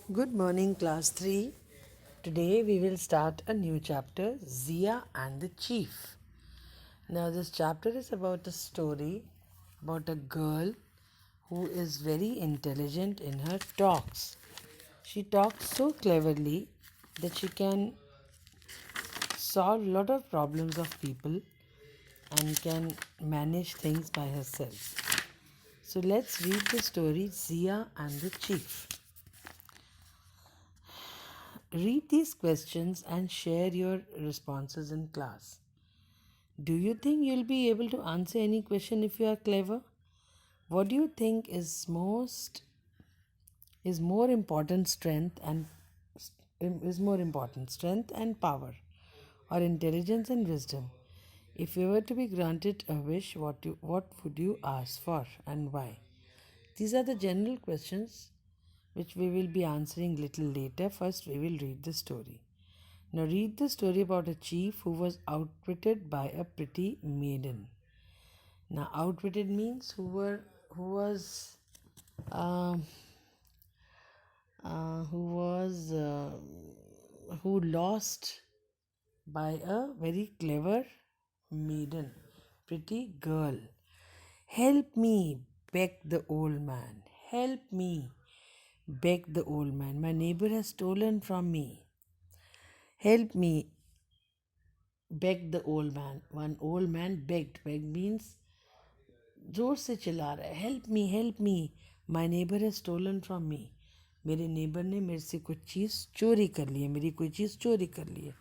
Good morning, class 3. Today we will start a new chapter, Zia and the Chief. Now, this chapter is about a story about a girl who is very intelligent in her talks. She talks so cleverly that she can solve a lot of problems of people and can manage things by herself. So, let's read the story Zia and the Chief. Read these questions and share your responses in class. Do you think you'll be able to answer any question if you are clever? What do you think is more important strength and power or intelligence and wisdom? If you were to be granted a wish, what would you ask for and why? These are the general questions which we will be answering little later. First, we will read the story. Now, read the story about a chief who was outwitted by a pretty maiden. Now, outwitted means um, uh, who lost by a very clever maiden, pretty girl. Help me, begged the old man. Help me, begged the old man. My neighbor has stolen from me. Help me, begged the old man. One old man begged. Beg means जोर से चिल्ला रहा है, help me my neighbour has stolen from me. मेरे neighbour ने मेरे से कुछ चीज़ चोरी कर ली है, मेरी कोई चीज़ चोरी कर ली है.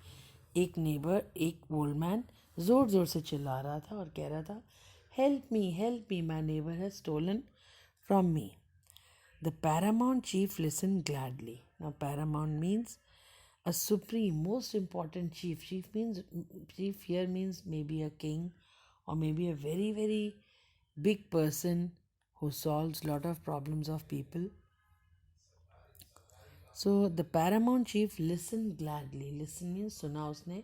एक ओल्ड मैन ज़ोर ज़ोर से चिल्ला रहा था और कह रहा था, help me my neighbour has stolen from me. The paramount chief listen gladly. Now paramount means a supreme, most important chief. Chief here means maybe a king or maybe a very, very big person who solves lot of problems of people. So the paramount chief listened gladly. Listen means suna usne,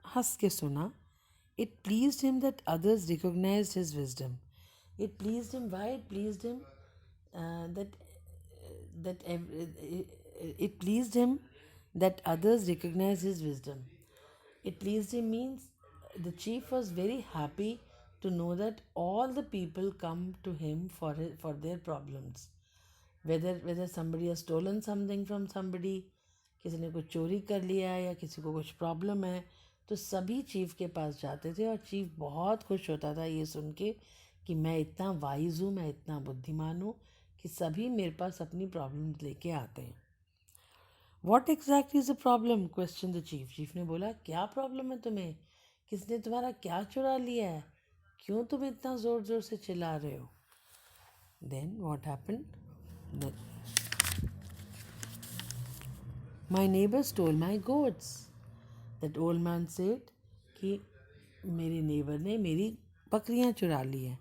हंस के सुना. It pleased him that others recognized his wisdom. It pleased him. Why it pleased him? That that it pleased him that others recognize his wisdom. It pleased him means the chief was very happy to know that all the people come to him for their problems. Whether somebody has stolen something from somebody, किसी ने कुछ चोरी कर लिया है या किसी को कुछ प्रॉब्लम है, तो सभी चीफ के पास जाते थे और चीफ बहुत खुश होता था ये सुन के कि मैं इतना वाइज हूँ, मैं इतना बुद्धिमान हूँ कि सभी मेरे पास अपनी प्रॉब्लम लेके आते हैं. What exactly is the problem, question the chief. Chief ने बोला, क्या प्रॉब्लम है तुम्हें, किसने तुम्हारा क्या चुरा लिया है, क्यों तुम इतना ज़ोर ज़ोर से चिल्ला रहे हो. Then what happen, my neighbour stole my goats. That old man said कि मेरे नेबर ने मेरी बकरियां चुरा ली हैं.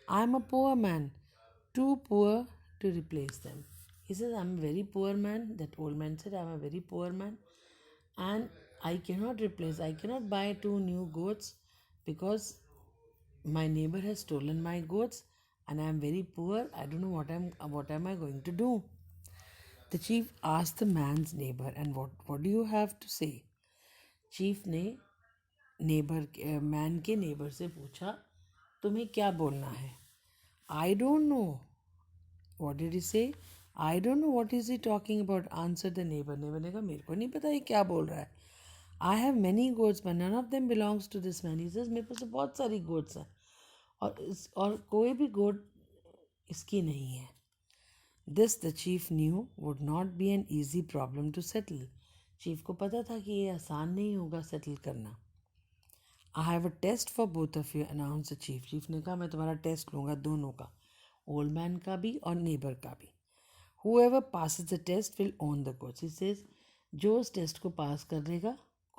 I am a poor man, too poor to replace them. He says, I'm a very poor man. That old man said, I'm a very poor man. And I cannot buy 2 new goats because my neighbor has stolen my goats and I am very poor. I don't know what am I going to do. The chief asked the man's neighbor, and what do you have to say? Chief ने man के neighbour से पूछा, तुम्हें क्या बोलना है. I don't know. What did he say? I don't know what is he talking about, answer the neighbour. Neighbour ने कहा, मेरे को नहीं पता ये क्या बोल रहा है. I have many goats but none of them belongs to this man. He says, मेरे पास तो बहुत सारी गोड्स हैं और कोई भी गोड इसकी नहीं है. This the chief knew would not be an easy problem to settle. Chief को पता था कि ये आसान नहीं होगा सेटल करना. I have a test for both of you, announce the chief. Chief ने कहा, मैं तुम्हारा टेस्ट लूँगा दोनों का, ओल्ड मैन का भी और नेबर का भी. Whoever passes the test will own the goods. He says, जो उस टेस्ट को पास कर लेगा,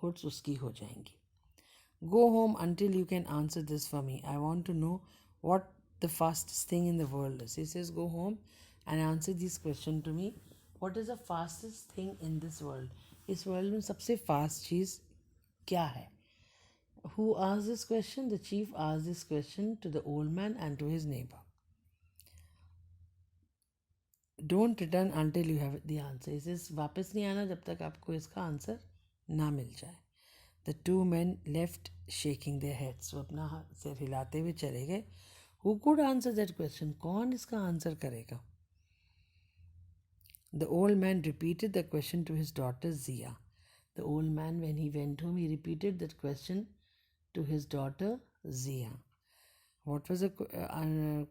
goods उसकी हो जाएंगी. Go home until you can answer this for me. I want to know what the fastest thing in the world is. He says, go home and answer this question to me. What is the fastest thing in this world? इस world में सबसे fast चीज़ क्या है? Who asked this question? The chief asked this question to the old man and to his neighbor. Don't return until you have the answer. इसे वापस नहीं आना जब तक आपको इसका आंसर ना मिल जाए. The two men left shaking their heads. वो अपना सिर हिलाते हुए चले गए. Who could answer that question? कौन इसका आंसर करेगा? The old man repeated the question to his daughter Zia. The old man, when he went home, he repeated that question to his daughter Zia. What was the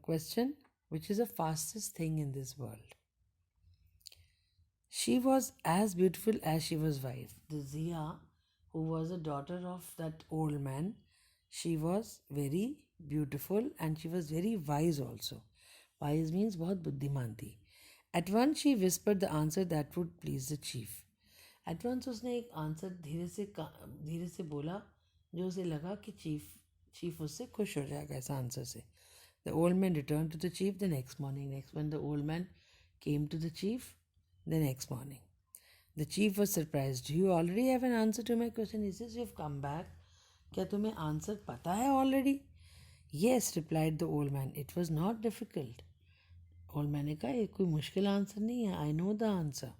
question? Which is the fastest thing in this world? She was as beautiful as she was wise. The Zia, who was a daughter of that old man, she was very beautiful and she was very wise also. Wise means बहुत बुद्धिमान थी. At once she whispered the answer that would please the chief. At once उसने एक answer धीरे से बोला जो उसे लगा कि चीफ उससे खुश हो जाएगा इस आंसर से. The old man returned to the chief the next morning. Next when the old man came to the chief the next morning. The chief was surprised. Do you already have an answer to my question? He says, you've come back. क्या तुम्हें answer पता है already? Yes, replied the old man. It was not difficult. Old man ने कहा ये कोई मुश्किल answer नहीं है. I know the answer.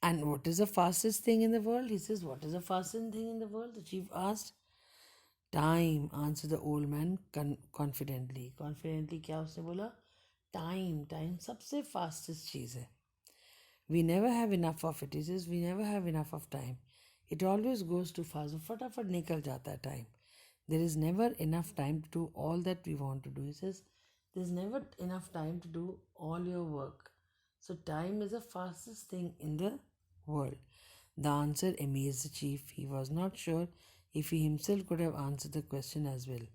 And what is the fastest thing in the world? He says, what is the fastest thing in the world? The chief asked. Time, answered the old man confidently. Confidently क्या उसने बोला? Time सबसे fastest चीज़ है. We never have enough of it. He says, we never have enough of time. It always goes too fast. फटाफट निकल जाता है time. There is never enough time to do all that we want to do. He says, there's never enough time to do all your work. So time is the fastest thing in the world. The answer amazed the chief. He was not sure if he himself could have answered the question as well.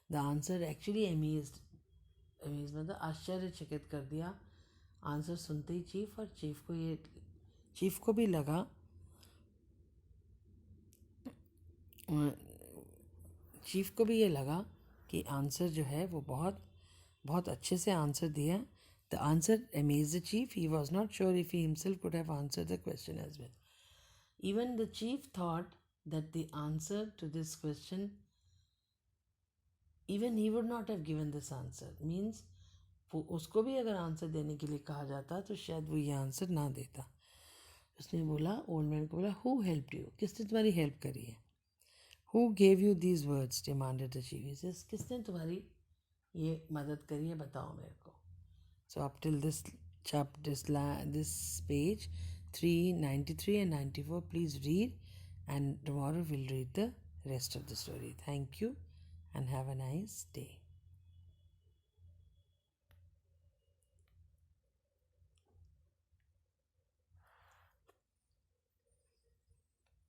The answer actually amazed मतलब आश्चर्यचकित कर दिया answer सुनते ही chief. और chief को भी लगा chief को भी ये लगा कि आंसर जो है वो बहुत अच्छे से आंसर दिया. The answer amazed the chief. He was not sure if he himself could have answered the question as well. Even the chief thought that the answer to this question even he would not have given this answer. Means वो उसको भी अगर answer देने के लिए कहा जाता तो शायद वो ये आंसर ना देता. उसने बोला, ओल्ड मैन को बोला, हु हेल्प्ड यू? किसने तुम्हारी हेल्प करी है? Who gave you these words? demanded the chief. He says, किसने तुम्हारी ये मदद करी है बताओ मेरे को. So up till this chapter, this page 393 and 94, please read, and tomorrow we'll read the rest of the story. Thank you and have a nice day.